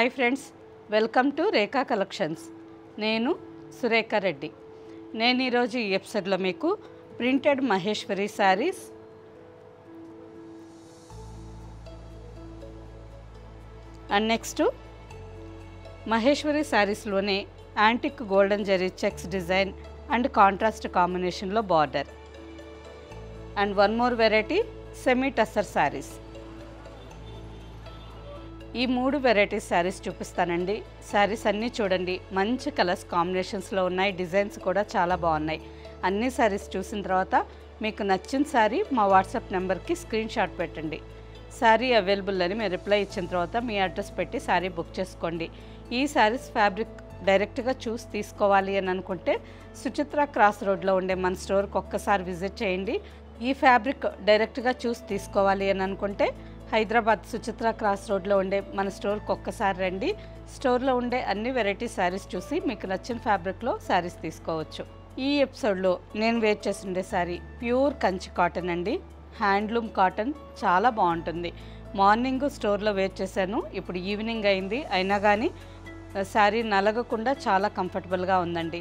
Hi friends, welcome to Rekha collections. నేను సురేఖ రెడ్డి. నేను ఈరోజు ఈ ఎపిసోడ్లో మీకు printed Maheshwari saris and next Maheshwari శారీస్లోనే antique golden zari checks design and contrast కాంబినేషన్లో border and one more variety semi tussar saris. ఈ మూడు వెరైటీస్ శారీస్ చూపిస్తానండి. శారీస్ అన్నీ చూడండి, మంచి కలర్స్ కాంబినేషన్స్లో ఉన్నాయి, డిజైన్స్ కూడా చాలా బాగున్నాయి. అన్ని శారీస్ చూసిన తర్వాత మీకు నచ్చిన శారీ మా వాట్సాప్ నెంబర్కి స్క్రీన్ షాట్ పెట్టండి. శారీ అవైలబుల్ అని మీరు రిప్లై ఇచ్చిన తర్వాత మీ అడ్రస్ పెట్టి శారీ బుక్ చేసుకోండి. ఈ శారీస్ ఫ్యాబ్రిక్ డైరెక్ట్గా చూసి తీసుకోవాలి అని అనుకుంటే సుచిత్ర క్రాస్ రోడ్లో ఉండే మన స్టోర్కి ఒక్కసారి విజిట్ చేయండి. ఈ ఫ్యాబ్రిక్ డైరెక్ట్గా చూసి తీసుకోవాలి అని అనుకుంటే హైదరాబాద్ సుచిత్ర క్రాస్ రోడ్లో ఉండే మన స్టోర్కి ఒక్కసారి రండి. స్టోర్లో ఉండే అన్ని వెరైటీ శారీస్ చూసి మీకు నచ్చిన ఫ్యాబ్రిక్లో శారీస్ తీసుకోవచ్చు. ఈ ఎపిసోడ్లో నేను వేర్ చేసి ఉండే శారీ ప్యూర్ కంచి కాటన్ అండి. హ్యాండ్లూమ్ కాటన్, చాలా బాగుంటుంది. మార్నింగ్ స్టోర్లో వేర్ చేశాను, ఇప్పుడు ఈవినింగ్ అయింది, అయినా కానీ శారీ నలగకుండా చాలా కంఫర్టబుల్గా ఉందండి.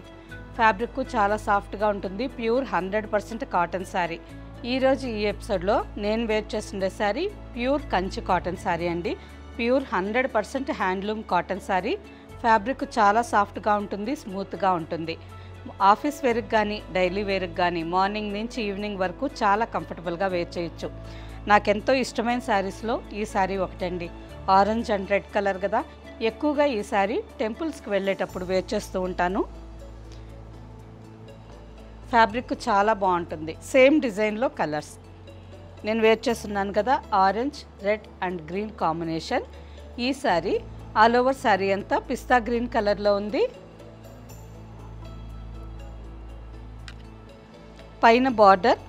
ఫ్యాబ్రిక్ చాలా సాఫ్ట్గా ఉంటుంది. Pure 100% cotton sari. ఈరోజు ఈ ఎపిసోడ్లో నేను వేర్ చేస్తుండే శారీ ప్యూర్ కంచి కాటన్ శారీ అండి. Pure 100% handloom cotton sari. Fabric చాలా సాఫ్ట్గా ఉంటుంది, స్మూత్గా ఉంటుంది. ఆఫీస్ వేర్కి కానీ డైలీ వేర్కి కానీ మార్నింగ్ నుంచి ఈవినింగ్ వరకు చాలా కంఫర్టబుల్గా వేర్ చేయొచ్చు. నాకెంతో ఇష్టమైన శారీస్లో ఈ శారీ ఒకటండి. ఆరెంజ్ అండ్ రెడ్ కలర్ కదా, ఎక్కువగా ఈ శారీ టెంపుల్స్కి వెళ్ళేటప్పుడు వేర్ చేస్తూ ఉంటాను. ఫ్యాబ్రిక్ చాలా బాగుంటుంది. సేమ్ డిజైన్లో కలర్స్ నేను వేర్ చేస్తున్నాను కదా, orange, red and green combination. ఈ శారీ ఆల్ ఓవర్ శారీ అంతా పిస్తా గ్రీన్ కలర్లో ఉంది. పైన బార్డర్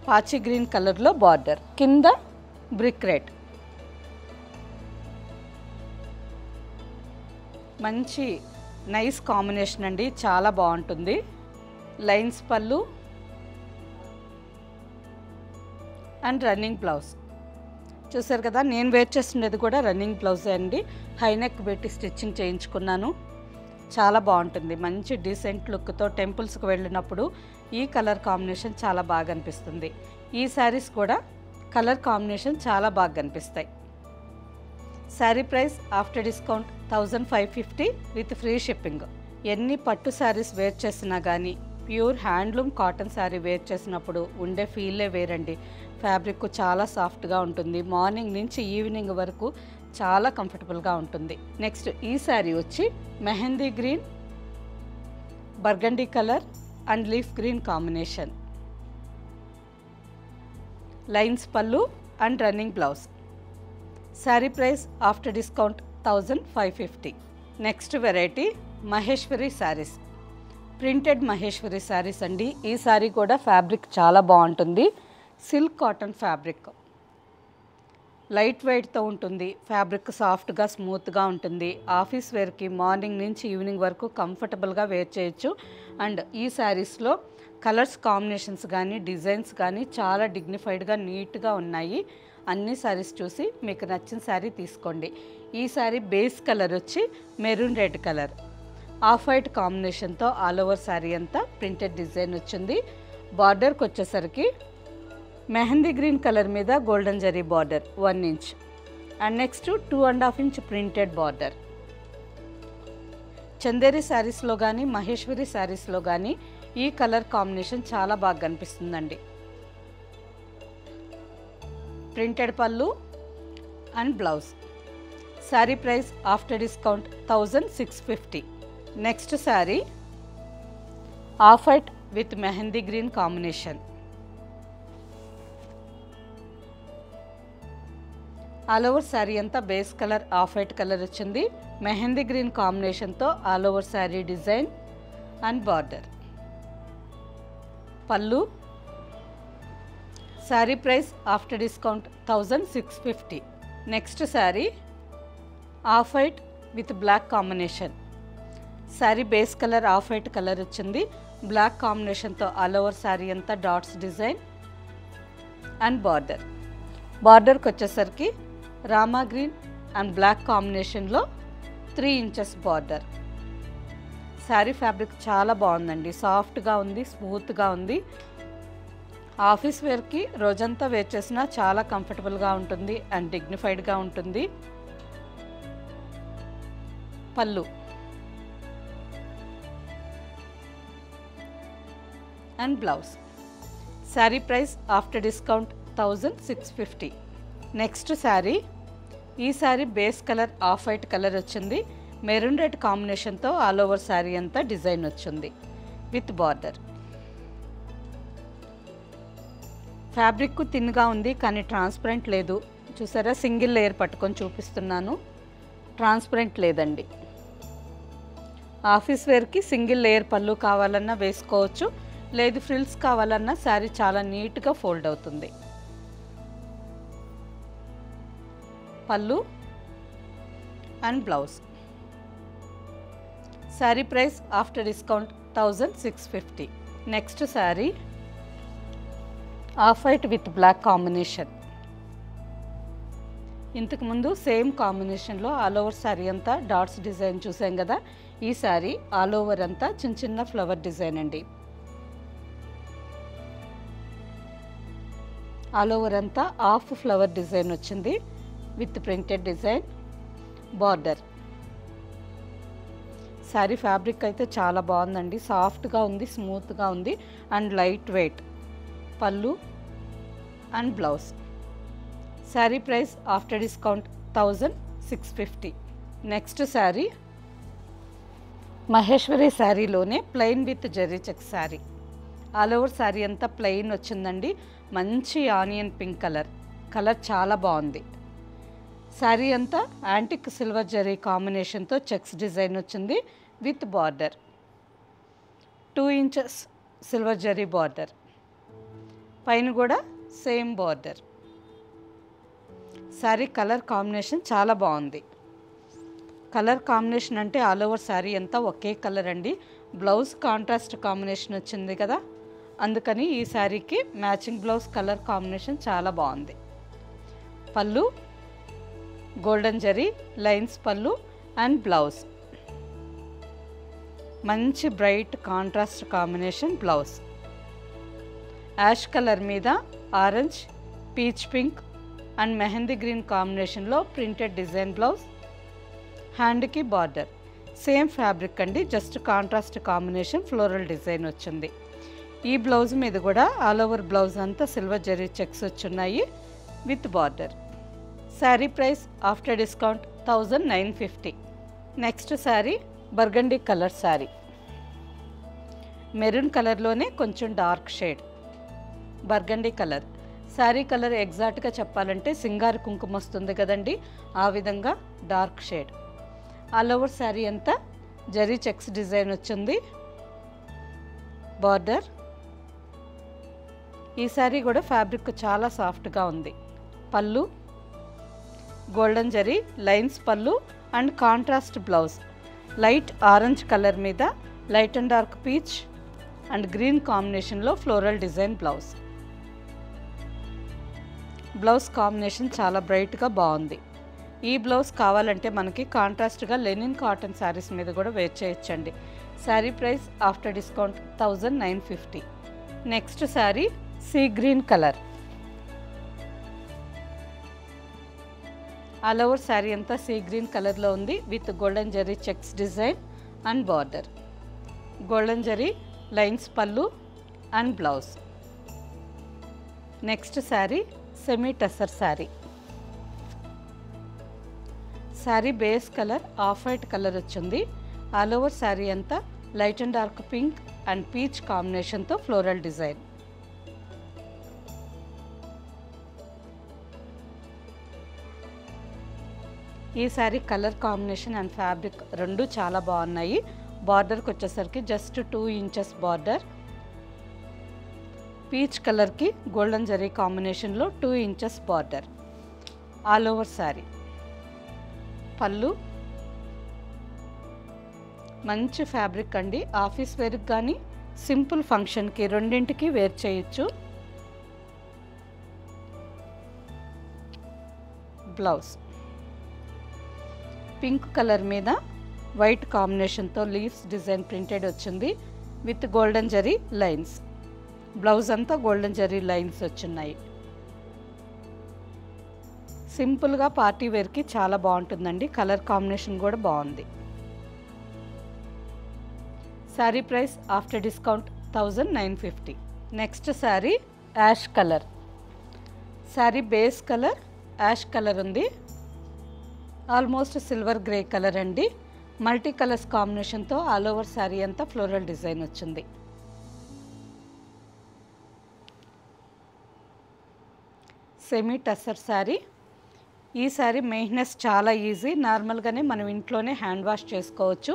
పాచి గ్రీన్ కలర్లో బార్డర్, కింద బ్రిక్ రెడ్. మంచి నైస్ కాంబినేషన్ అండి, చాలా బాగుంటుంది. లైన్స్ పళ్ళు అండ్ రన్నింగ్ బ్లౌజ్. చూసారు కదా, నేను వేర్ చేస్తుండేది కూడా రన్నింగ్ బ్లౌజే అండి. హైనెక్ పెట్టి స్టిచ్చింగ్ చేయించుకున్నాను. చాలా బాగుంటుంది. మంచి డీసెంట్ లుక్తో టెంపుల్స్కి వెళ్ళినప్పుడు ఈ కలర్ కాంబినేషన్ చాలా బాగా అనిపిస్తుంది. ఈ శారీస్ కూడా కలర్ కాంబినేషన్ చాలా బాగా కనిపిస్తాయి. Saree price after discount 1550 with free shipping. ఎన్ని పట్టు శారీస్ వేర్ చేసినా కానీ pure handloom cotton saree wear చేసినప్పుడు ఉండే ఫీలే వేరండి. ఫ్యాబ్రిక్ చాలా సాఫ్ట్గా ఉంటుంది. మార్నింగ్ నుంచి ఈవినింగ్ వరకు చాలా కంఫర్టబుల్గా ఉంటుంది. నెక్స్ట్ ఈ శారీ వచ్చి mehndi green, burgundy colour and leaf green combination. Lines పళ్ళు and running blouse. Sari price after discount 1550. Next variety Maheshwari saris. Printed Maheshwari saris అండి. ఈ శారీ కూడా ఫ్యాబ్రిక్ చాలా బాగుంటుంది. సిల్క్ కాటన్ ఫ్యాబ్రిక్, లైట్ వెయిట్తో ఉంటుంది. ఫ్యాబ్రిక్ సాఫ్ట్గా స్మూత్గా ఉంటుంది. ఆఫీస్ వేర్కి మార్నింగ్ నుంచి ఈవినింగ్ వరకు కంఫర్టబుల్గా వేర్ చేయొచ్చు. అండ్ ఈ శారీస్లో కలర్స్ కాంబినేషన్స్ కానీ డిజైన్స్ కానీ చాలా డిగ్నిఫైడ్గా నీట్గా ఉన్నాయి. అన్ని శారీస్ చూసి మీకు నచ్చిన శారీ తీసుకోండి. ఈ శారీ బేస్ కలర్ వచ్చి maroon red colour, off white కాంబినేషన్తో ఆల్ ఓవర్ శారీ అంతా ప్రింటెడ్ డిజైన్ వచ్చింది. బార్డర్కి వచ్చేసరికి మెహందీ గ్రీన్ కలర్ మీద golden zari border 1 inch and next 2.5 inch printed border. Chanderi శారీస్లో కానీ మహేశ్వరి శారీస్లో కానీ ఈ కలర్ కాంబినేషన్ చాలా బాగా కనిపిస్తుందండి. ప్రింటెడ్ పళ్ళు and blouse. Sari price after discount 1650. Next sari off white with mehndi green combination. All over sari అంతా base colour off white colour వచ్చింది. మెహందీ గ్రీన్ కాంబినేషన్తో all over sari design and border. పళ్ళు. Sari price after discount 1650. Next sari off white with black combination. Sari base colour off white colour వచ్చింది. Black కాంబినేషన్తో all over sari అంతా dots design and border. బార్డర్కి వచ్చేసరికి Rama green and black కాంబినేషన్లో 3 inches border. Sari fabric చాలా బాగుందండి, సాఫ్ట్గా ఉంది, స్మూత్గా ఉంది. ఆఫీస్ వేర్కి రోజంతా వేర్ చేసినా చాలా కంఫర్టబుల్గా ఉంటుంది అండ్ డిగ్నిఫైడ్గా ఉంటుంది. పళ్ళు and blouse. Sari price after discount 1650. Next sari, ఈ sari base colour off white colour వచ్చింది, మెరూన్ రెడ్ కాంబినేషన్తో ఆల్ ఓవర్ శారీ అంతా డిజైన్ వచ్చింది విత్ బార్డర్. ఫ్యాబ్రిక్ థిన్గా ఉంది కానీ ట్రాన్స్పరెంట్ లేదు. చూసారా, సింగిల్ లేయర్ పట్టుకొని చూపిస్తున్నాను, ట్రాన్స్పరెంట్ లేదండి. ఆఫీస్ వేర్కి సింగిల్ లేయర్ పళ్ళు కావాలన్నా వేసుకోవచ్చు, లేదు ఫ్రిల్స్ కావాలన్నా శారీ చాలా నీట్గా ఫోల్డ్ అవుతుంది. Pallu and blouse. Sari price after discount 1650. Next sari off white with black combination. ఇంతకుముందు సేమ్ కాంబినేషన్లో ఆల్ ఓవర్ శారీ అంతా డాట్స్ డిజైన్ చూసాం కదా, ఈ శారీ ఆల్ ఓవర్ అంతా చిన్న చిన్న ఫ్లవర్ డిజైన్ అండి. ఆల్ ఓవర్ అంతా హాఫ్ ఫ్లవర్ డిజైన్ వచ్చింది with printed design border. Sari fabric అయితే చాలా బాగుందండి, సాఫ్ట్గా ఉంది, స్మూత్గా ఉంది అండ్ లైట్ వెయిట్. పళ్ళు and blouse. Sari price after discount 1650. Next sari Maheshwari శారీలోనే plain with zari check sari. All over sari అంతా ప్లెయిన్ వచ్చిందండి, మంచి ఆనియన్ పింక్ కలర్ చాలా బాగుంది. శారీ అంతా యాంటిక్ సిల్వర్ జరీ కాంబినేషన్తో చెక్స్ డిజైన్ వచ్చింది with border. 2 inches silver zari border, పైన కూడా same border. Sari colour combination చాలా బాగుంది. కలర్ కాంబినేషన్ అంటే ఆల్ ఓవర్ శారీ అంతా ఒకే కలర్ అండి. బ్లౌజ్ కాంట్రాస్ట్ కాంబినేషన్ వచ్చింది కదా, అందుకని ఈ శారీకి మ్యాచింగ్ బ్లౌజ్ కలర్ కాంబినేషన్ చాలా బాగుంది. పళ్ళు గోల్డెన్ జరీ లైన్స్ పళ్ళు అండ్ బ్లౌజ్. మంచి bright contrast combination blouse. Ash colour మీద orange, peach pink and mehndi green కాంబినేషన్లో ప్రింటెడ్ డిజైన్ బ్లౌజ్. హ్యాండ్కి బార్డర్ సేమ్ ఫ్యాబ్రిక్ అండి, just contrast combination floral design వచ్చింది. ఈ బ్లౌజ్ మీద కూడా ఆల్ ఓవర్ బ్లౌజ్ అంతా సిల్వర్ జరీ చెక్స్ వచ్చున్నాయి with border. Sari price after discount 1950. Next sari burgundy colour sari. Maroon కలర్లోనే కొంచెం dark shade burgundy colour. Sari colour ఎగ్జాక్ట్గా చెప్పాలంటే సింగారు కుంకుమ వస్తుంది కదండి, ఆ విధంగా dark shade. All over sari అంతా జరీ చెక్స్ డిజైన్ వచ్చింది బార్డర్. ఈ శారీ కూడా ఫ్యాబ్రిక్ చాలా సాఫ్ట్గా ఉంది. పళ్ళు గోల్డెన్ జరీ లైన్స్ పళ్ళు and contrast blouse. Light orange colour మీద light and dark peach and green కాంబినేషన్లో floral design blouse. Blouse combination చాలా బ్రైట్గా బాగుంది. ఈ బ్లౌజ్ కావాలంటే మనకి కాంట్రాస్ట్గా లెనిన్ కాటన్ శారీస్ మీద కూడా వేర్ చేయొచ్చండి. Sari price after discount 1950. Next sari sea green colour. All over sari అంతా సీ గ్రీన్ కలర్లో ఉంది with golden zari checks design and border. Golden zari lines పళ్ళు and blouse. Next sari semi tussar sari. Sari base colour off white colour వచ్చింది. All over sari అంతా light and dark pink and peach కాంబినేషన్తో floral design. ఈ sari colour combination and fabric రెండు చాలా బాగున్నాయి. బార్డర్కి వచ్చేసరికి జస్ట్ 2 ఇంచెస్ బార్డర్. పీచ్ కలర్కి గోల్డెన్ జరీ కాంబినేషన్లో 2 inches border all over sari. పళ్ళు మంచి ఫ్యాబ్రిక్ అండి, ఆఫీస్ వేర్కి కానీ సింపుల్ ఫంక్షన్కి రెండింటికి వేర్ చేయొచ్చు. బ్లౌజ్ పింక్ కలర్ మీద వైట్ కాంబినేషన్తో లీవ్స్ డిజైన్ ప్రింటెడ్ వచ్చింది with golden zari lines. Blouse అంతా గోల్డెన్ జరీ లైన్స్ వచ్చున్నాయి. సింపుల్గా పార్టీ వేర్కి చాలా బాగుంటుందండి. కలర్ కాంబినేషన్ కూడా బాగుంది. Saree price after discount 1950. Next saree ash colour. Saree base colour ash colour ఉంది. ఆల్మోస్ట్ సిల్వర్ గ్రే కలర్ అండి. మల్టీ కలర్స్ కాంబినేషన్తో ఆల్ ఓవర్ శారీ అంతా ఫ్లోరల్ డిజైన్ వచ్చింది. Semi tussar saree. ఈ శారీ మెయింటెనెన్స్ చాలా ఈజీ. నార్మల్గానే మనం ఇంట్లోనే హ్యాండ్ వాష్ చేసుకోవచ్చు.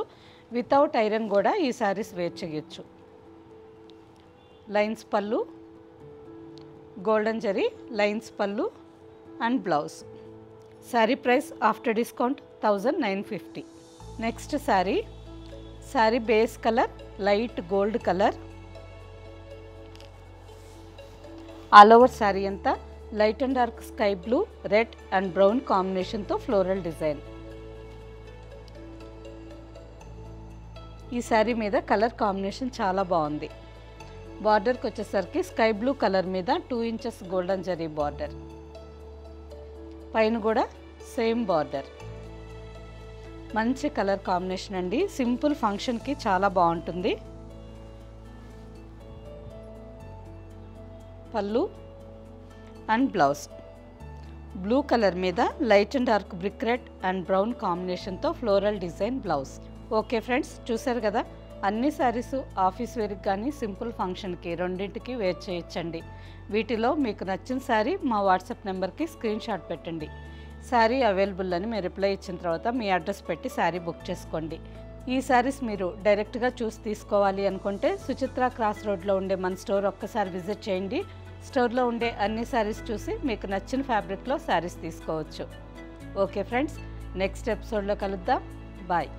వితౌట్ ఐరన్ కూడా ఈ శారీస్ వేర్ చేయొచ్చు. లైన్స్ పళ్ళు, గోల్డెన్ జరీ లైన్స్ పళ్ళు and blouse. Sari price after discount 1950. Next sari. Sari base colour light gold colour. All over sari అంతా light and dark sky blue, red and brown కాంబినేషన్తో ఫ్లోరల్ డిజైన్. ఈ శారీ మీద కలర్ కాంబినేషన్ చాలా బాగుంది. బార్డర్కి వచ్చేసరికి స్కై బ్లూ కలర్ మీద 2 ఇంచెస్ గోల్డెన్ జరీ బార్డర్. పైన కూడా సేమ్ బార్డర్. మంచి కలర్ కాంబినేషన్ అండి. సింపుల్ ఫంక్షన్కి చాలా బాగుంటుంది. పళ్ళు అండ్ బ్లౌజ్ బ్లూ కలర్ మీద light and dark brick red and brown కాంబినేషన్తో floral design blouse. Okay friends, చూసారు కదా, అన్ని శారీస్ ఆఫీస్ వేర్కి కానీ సింపుల్ ఫంక్షన్కి రెండింటికి వేర్ చేయొచ్చండి. వీటిలో మీకు నచ్చిన శారీ మా వాట్సాప్ నెంబర్కి స్క్రీన్ షాట్ పెట్టండి. శారీ అవైలబుల్ అని మీరు రిప్లై ఇచ్చిన తర్వాత మీ అడ్రస్ పెట్టి శారీ బుక్ చేసుకోండి. ఈ శారీస్ మీరు డైరెక్ట్గా చూసి తీసుకోవాలి అనుకుంటే సుచిత్ర క్రాస్ రోడ్లో ఉండే మన స్టోర్ ఒక్కసారి విజిట్ చేయండి. స్టోర్లో ఉండే అన్ని శారీస్ చూసి మీకు నచ్చిన ఫ్యాబ్రిక్లో శారీస్ తీసుకోవచ్చు. ఓకే ఫ్రెండ్స్, నెక్స్ట్ ఎపిసోడ్లో కలుద్దాం. బాయ్.